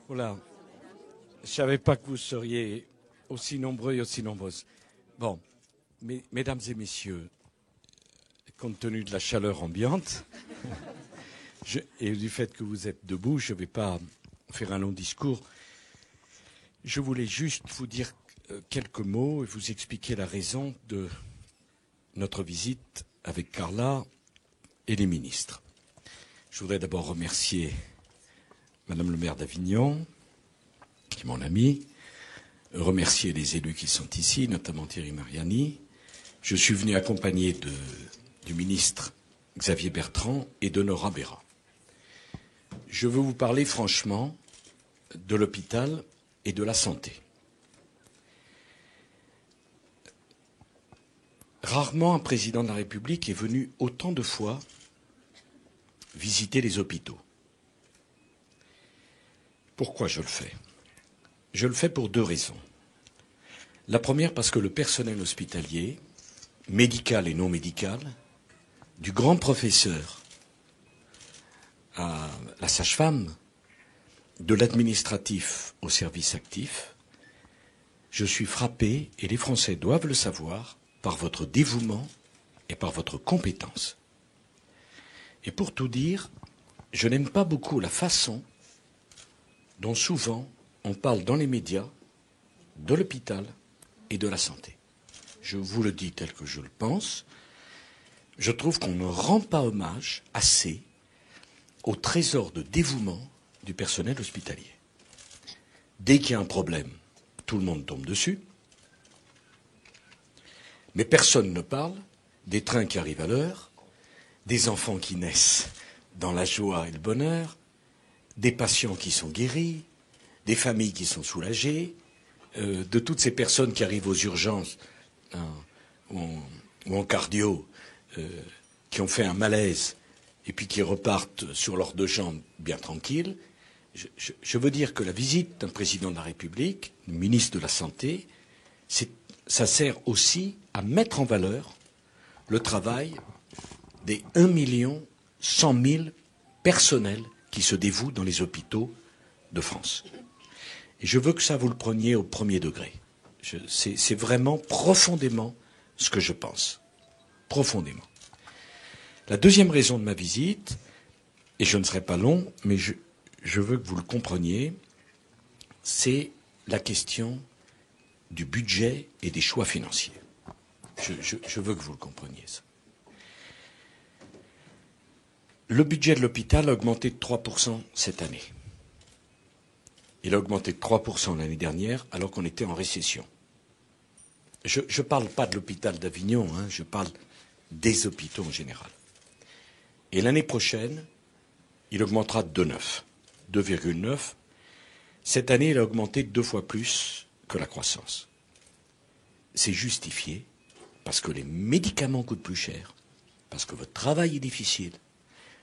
Voilà. Je ne savais pas que vous seriez aussi nombreux et aussi nombreuses. Bon, mesdames et messieurs, compte tenu de la chaleur ambiante et du fait que vous êtes debout, je ne vais pas faire un long discours. Je voulais juste vous dire quelques mots et vous expliquer la raison de notre visite avec Carla et les ministres. Je voudrais d'abord remercier Madame le maire d'Avignon, qui est mon ami, remercier les élus qui sont ici, notamment Thierry Mariani. Je suis venu accompagné du ministre Xavier Bertrand et de Nora Béra. Je veux vous parler franchement de l'hôpital et de la santé. Rarement un président de la République est venu autant de fois visiter les hôpitaux. Pourquoi je le fais? Je le fais pour deux raisons. La première, parce que le personnel hospitalier, médical et non médical, du grand professeur à la sage-femme, de l'administratif au service actif, je suis frappé, et les Français doivent le savoir, par votre dévouement et par votre compétence. Et pour tout dire, je n'aime pas beaucoup la façon dont souvent on parle dans les médias de l'hôpital et de la santé. Je vous le dis tel que je le pense. Je trouve qu'on ne rend pas hommage assez au trésor de dévouement du personnel hospitalier. Dès qu'il y a un problème, tout le monde tombe dessus. Mais personne ne parle des trains qui arrivent à l'heure, des enfants qui naissent dans la joie et le bonheur, des patients qui sont guéris, des familles qui sont soulagées, de toutes ces personnes qui arrivent aux urgences ou en cardio, qui ont fait un malaise et puis qui repartent sur leurs deux jambes bien tranquilles. Je veux dire que la visite d'un président de la République, du ministre de la Santé, ça sert aussi à mettre en valeur le travail des 1 100 000 personnels qui se dévouent dans les hôpitaux de France. Et je veux que ça vous le preniez au premier degré. C'est vraiment profondément ce que je pense. Profondément. La deuxième raison de ma visite, et je ne serai pas long, mais je veux que vous le compreniez, c'est la question du budget et des choix financiers. Je veux que vous le compreniez, ça. Le budget de l'hôpital a augmenté de 3% cette année. Il a augmenté de 3% l'année dernière, alors qu'on était en récession. Je ne parle pas de l'hôpital d'Avignon, je parle des hôpitaux en général. Et l'année prochaine, il augmentera de 2,9. Cette année, il a augmenté 2 fois plus que la croissance. C'est justifié parce que les médicaments coûtent plus cher, parce que votre travail est difficile,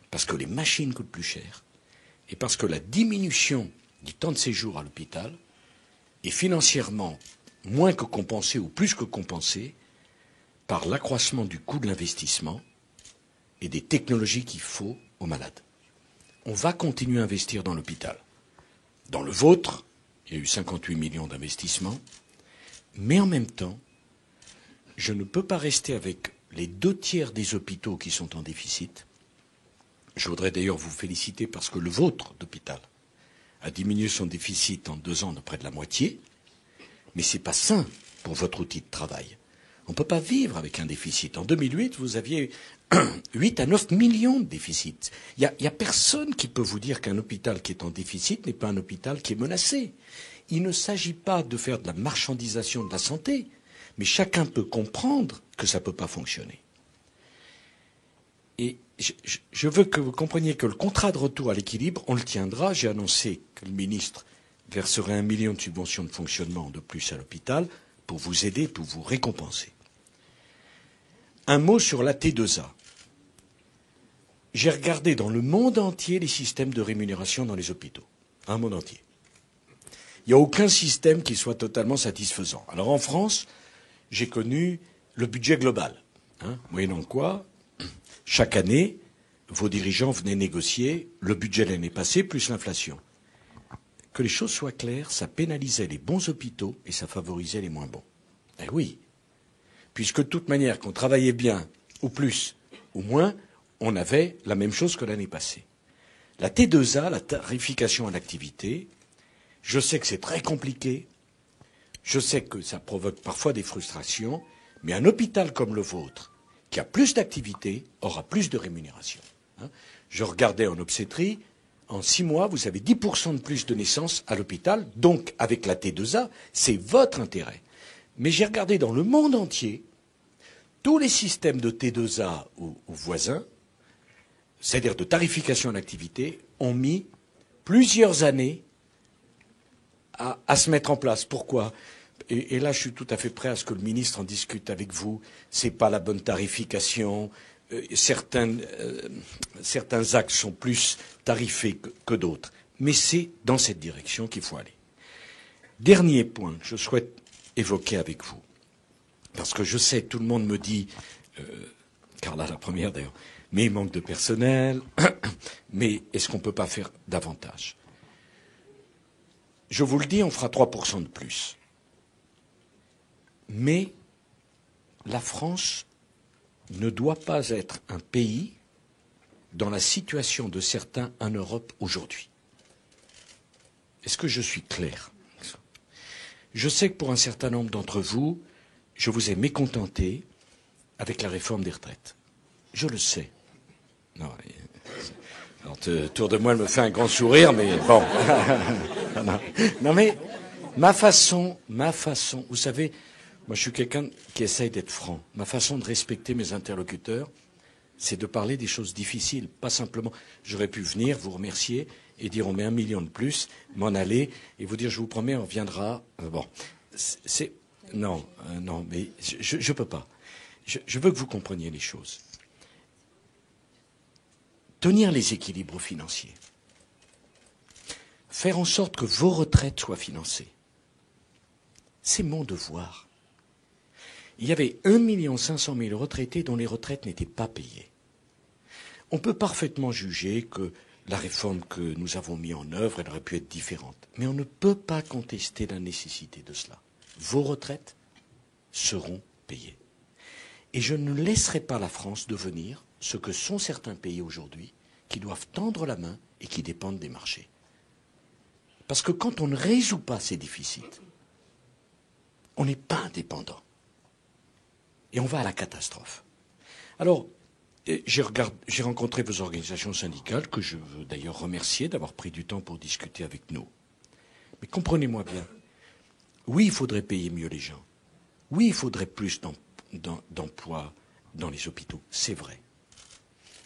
parce que les machines coûtent plus cher, et parce que la diminution du temps de séjour à l'hôpital est financièrement moins que compensée ou plus que compensée par l'accroissement du coût de l'investissement et des technologies qu'il faut aux malades. On va continuer à investir dans l'hôpital. Dans le vôtre, il y a eu 58 millions d'investissements, mais en même temps, je ne peux pas rester avec les 2/3 des hôpitaux qui sont en déficit. Je voudrais d'ailleurs vous féliciter parce que le vôtre d'hôpital a diminué son déficit en 2 ans de près de la moitié, mais ce n'est pas sain pour votre outil de travail. On ne peut pas vivre avec un déficit. En 2008, vous aviez 8 à 9 millions de déficit. Il n'y a personne qui peut vous dire qu'un hôpital qui est en déficit n'est pas un hôpital qui est menacé. Il ne s'agit pas de faire de la marchandisation de la santé, mais chacun peut comprendre que ça ne peut pas fonctionner. Et je veux que vous compreniez que le contrat de retour à l'équilibre, on le tiendra. J'ai annoncé que le ministre verserait 1 million de subventions de fonctionnement de plus à l'hôpital pour vous aider, pour vous récompenser. Un mot sur la T2A. J'ai regardé dans le monde entier les systèmes de rémunération dans les hôpitaux. Un monde entier. Il n'y a aucun système qui soit totalement satisfaisant. Alors en France, j'ai connu le budget global, moyennant quoi, chaque année, vos dirigeants venaient négocier le budget de l'année passée plus l'inflation. que les choses soient claires, ça pénalisait les bons hôpitaux et ça favorisait les moins bons. Eh oui, puisque de toute manière, qu'on travaillait bien, ou plus, ou moins, on avait la même chose que l'année passée. La T2A, la tarification à l'activité, je sais que c'est très compliqué, je sais que ça provoque parfois des frustrations, mais un hôpital comme le vôtre, qui a plus d'activité, aura plus de rémunération. Je regardais en obstétrie, en 6 mois, vous avez 10% de plus de naissances à l'hôpital, donc avec la T2A, c'est votre intérêt. Mais j'ai regardé dans le monde entier, tous les systèmes de T2A ou voisins, c'est-à-dire de tarification à l'activité, ont mis plusieurs années à se mettre en place. Pourquoi ? Et là, je suis tout à fait prêt à ce que le ministre en discute avec vous. C'est pas la bonne tarification. Certains axes sont plus tarifés que d'autres. Mais c'est dans cette direction qu'il faut aller. Dernier point que je souhaite évoquer avec vous. Parce que je sais, tout le monde me dit, Carla la première d'ailleurs, mais il manque de personnel, mais est-ce qu'on ne peut pas faire davantage ? Je vous le dis, on fera 3% de plus. Mais la France ne doit pas être un pays dans la situation de certains en Europe aujourd'hui. Est-ce que je suis clair ? Je sais que pour un certain nombre d'entre vous, je vous ai mécontenté avec la réforme des retraites. Je le sais. Non, alors, autour de moi, elle me fait un grand sourire, mais bon. Non, mais ma façon, vous savez, moi je suis quelqu'un qui essaye d'être franc. Ma façon de respecter mes interlocuteurs, c'est de parler des choses difficiles, pas simplement. J'aurais pu venir, vous remercier et dire on met 1 million de plus, m'en aller et vous dire je vous promets on reviendra. Bon, non, mais je peux pas. Je veux que vous compreniez les choses. Tenir les équilibres financiers. Faire en sorte que vos retraites soient financées. C'est mon devoir. Il y avait 1 500 000 retraités dont les retraites n'étaient pas payées. On peut parfaitement juger que la réforme que nous avons mise en œuvre, elle aurait pu être différente. Mais on ne peut pas contester la nécessité de cela. Vos retraites seront payées. Et je ne laisserai pas la France devenir ce que sont certains pays aujourd'hui qui doivent tendre la main et qui dépendent des marchés. Parce que quand on ne résout pas ces déficits, on n'est pas indépendant. Et on va à la catastrophe. Alors, j'ai rencontré vos organisations syndicales, que je veux d'ailleurs remercier d'avoir pris du temps pour discuter avec nous. Mais comprenez-moi bien. Oui, il faudrait payer mieux les gens. Oui, il faudrait plus d'emplois dans les hôpitaux. C'est vrai.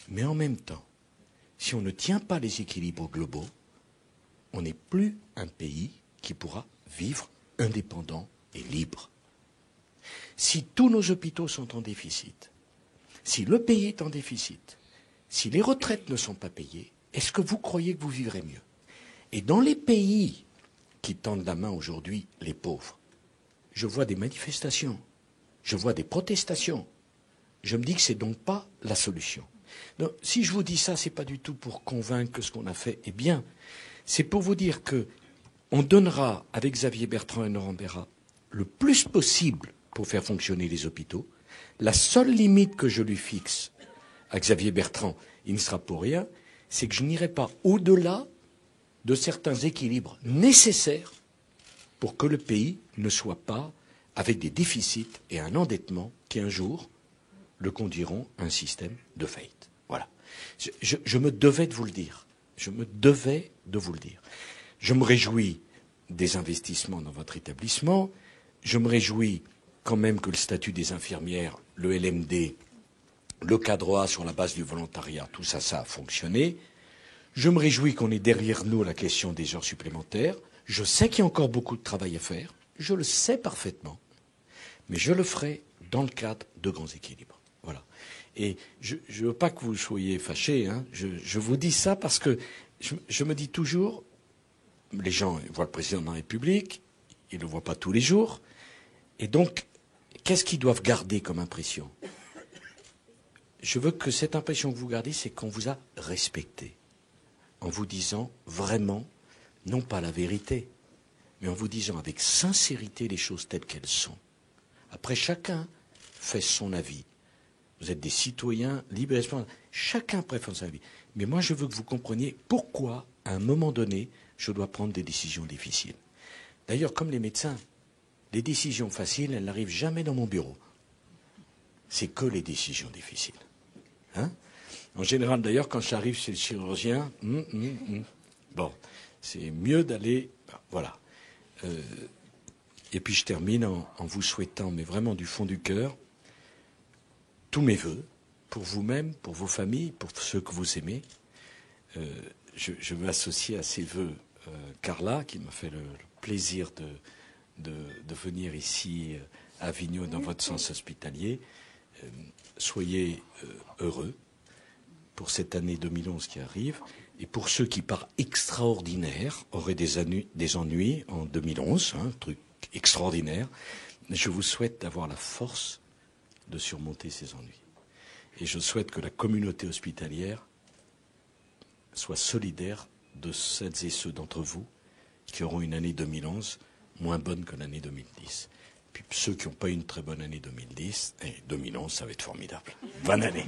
Mais en même temps, si on ne tient pas les équilibres globaux, on n'est plus un pays qui pourra vivre indépendant et libre. Si tous nos hôpitaux sont en déficit, si le pays est en déficit, si les retraites ne sont pas payées, est-ce que vous croyez que vous vivrez mieux ? Et dans les pays qui tendent la main aujourd'hui, les pauvres, je vois des manifestations, je vois des protestations. Je me dis que ce n'est donc pas la solution. Donc, si je vous dis ça, ce n'est pas du tout pour convaincre que ce qu'on a fait est bien. C'est pour vous dire qu'on donnera, avec Xavier Bertrand et Laurent Berra, le plus possible pour faire fonctionner les hôpitaux. La seule limite que je lui fixe à Xavier Bertrand, il ne sera pour rien, c'est que je n'irai pas au-delà de certains équilibres nécessaires pour que le pays ne soit pas avec des déficits et un endettement qui un jour le conduiront à un système de faillite. Voilà. Je me devais de vous le dire. Je me devais de vous le dire. Je me réjouis des investissements dans votre établissement. Je me réjouis quand même que le statut des infirmières, le LMD, le cadre A sur la base du volontariat, tout ça, ça a fonctionné. Je me réjouis qu'on ait derrière nous la question des heures supplémentaires. Je sais qu'il y a encore beaucoup de travail à faire. Je le sais parfaitement. Mais je le ferai dans le cadre de grands équilibres. Voilà. Et je ne veux pas que vous soyez fâchés. Hein. Je vous dis ça parce que je me dis toujours, les gens voient le président de la République, ils ne le voient pas tous les jours. Et donc, qu'est-ce qu'ils doivent garder comme impression ? Je veux que cette impression que vous gardez, c'est qu'on vous a respecté. En vous disant, vraiment, non pas la vérité, mais en vous disant avec sincérité les choses telles qu'elles sont. Après, chacun fait son avis. Vous êtes des citoyens libres et responsables. Chacun préfère son avis. Mais moi, je veux que vous compreniez pourquoi, à un moment donné, je dois prendre des décisions difficiles. D'ailleurs, comme les médecins, les décisions faciles, elles n'arrivent jamais dans mon bureau. C'est que les décisions difficiles. Hein? En général, d'ailleurs, quand j'arrive chez le chirurgien, bon, c'est mieux d'aller... Voilà. Et puis je termine en vous souhaitant, mais vraiment du fond du cœur, tous mes vœux, pour vous-même, pour vos familles, pour ceux que vous aimez. Je veux associer à ces vœux Carla, qui m'a fait le plaisir de venir ici à Avignon dans votre sens hospitalier. Soyez heureux pour cette année 2011 qui arrive, et pour ceux qui, par extraordinaire, auraient des ennuis en 2011, un truc extraordinaire, je vous souhaite d'avoir la force de surmonter ces ennuis. Et je souhaite que la communauté hospitalière soit solidaire de celles et ceux d'entre vous qui auront une année 2011 moins bonne que l'année 2010. Puis ceux qui n'ont pas eu une très bonne année 2010, et 2011, ça va être formidable. Bonne année.